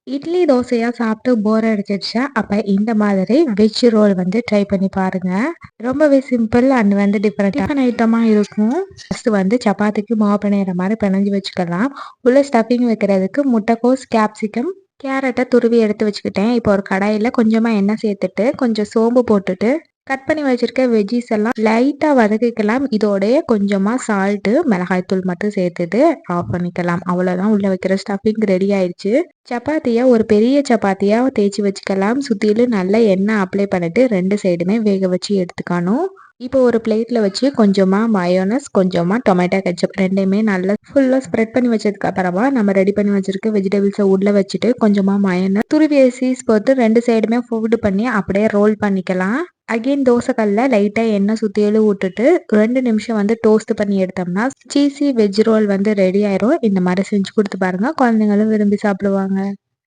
இட்லி, தோசையா சாப்பிட்டு போர் அடிச்சிருச்சா, அப்ப இந்த மாதிரி வெஜ் ரோல் வந்து ட்ரை பண்ணி பாருங்க. ரொம்பவே சிம்பிள் அண்ட் வந்து டிஃபரெண்ட் ஐட்டமா இருக்கும். ஃபர்ஸ்ட் வந்து சப்பாத்திக்கு மாவு பிணையிற மாதிரி பிணைஞ்சு வச்சுக்கலாம். உள்ள ஸ்டஃபிங் வைக்கிறதுக்கு முட்டைக்கோஸ், கேப்சிகம், கேரட்டை துருவி எடுத்து வச்சுக்கிட்டேன். இப்போ ஒரு கடாயில கொஞ்சமா எண்ணெய் சேர்த்துட்டு கொஞ்சம் சோம்பு போட்டுட்டு கட் பண்ணி வச்சிருக்க வெஜ்ஜீஸ் எல்லாம் லைட்டா வதக்கிக்கலாம். இதோடய கொஞ்சமா சால்ட்டு, மிளகாய்த்தூள் மட்டும் சேர்த்துட்டு ஆஃப் பண்ணிக்கலாம். அவ்வளோதான், உள்ள வைக்கிற ஸ்டஃபிங் ரெடி ஆயிடுச்சு. சப்பாத்தியை ஒரு பெரிய சப்பாத்தியாக தேய்ச்சி வச்சுக்கலாம். சுற்றிலும் நல்லா எண்ணெய் அப்ளை பண்ணிட்டு 2 சைடுமே வேக வச்சு எடுத்துக்கணும். இப்போ ஒரு பிளேட்டில் வச்சு கொஞ்சமாக மயோனஸ், கொஞ்சமாக டொமேட்டோ கெச்சப் ரெண்டையுமே நல்லா ஃபுல்லாக ஸ்ப்ரெட் பண்ணி வச்சதுக்கு அப்புறமா நம்ம ரெடி பண்ணி வச்சிருக்க வெஜிடபிள்ஸை உள்ளே வச்சுட்டு கொஞ்சமாக மயோனஸ், துருவிய சீஸ் போட்டு 2 சைடுமே ஃபோல்டு பண்ணி அப்படியே ரோல் பண்ணிக்கலாம். அகைன் தோசைக்கல்ல லைட்டாக எண்ணெய் சுற்றிலும் விட்டுட்டு 2 நிமிஷம் வந்து டோஸ்ட் பண்ணி எடுத்தோம்னா சீஸி வெஜ் ரோல் வந்து ரெடி ஆயிரும். இந்த மாதிரி செஞ்சு கொடுத்து பாருங்க, குழந்தைங்களும் விரும்பி சாப்பிடுவாங்க.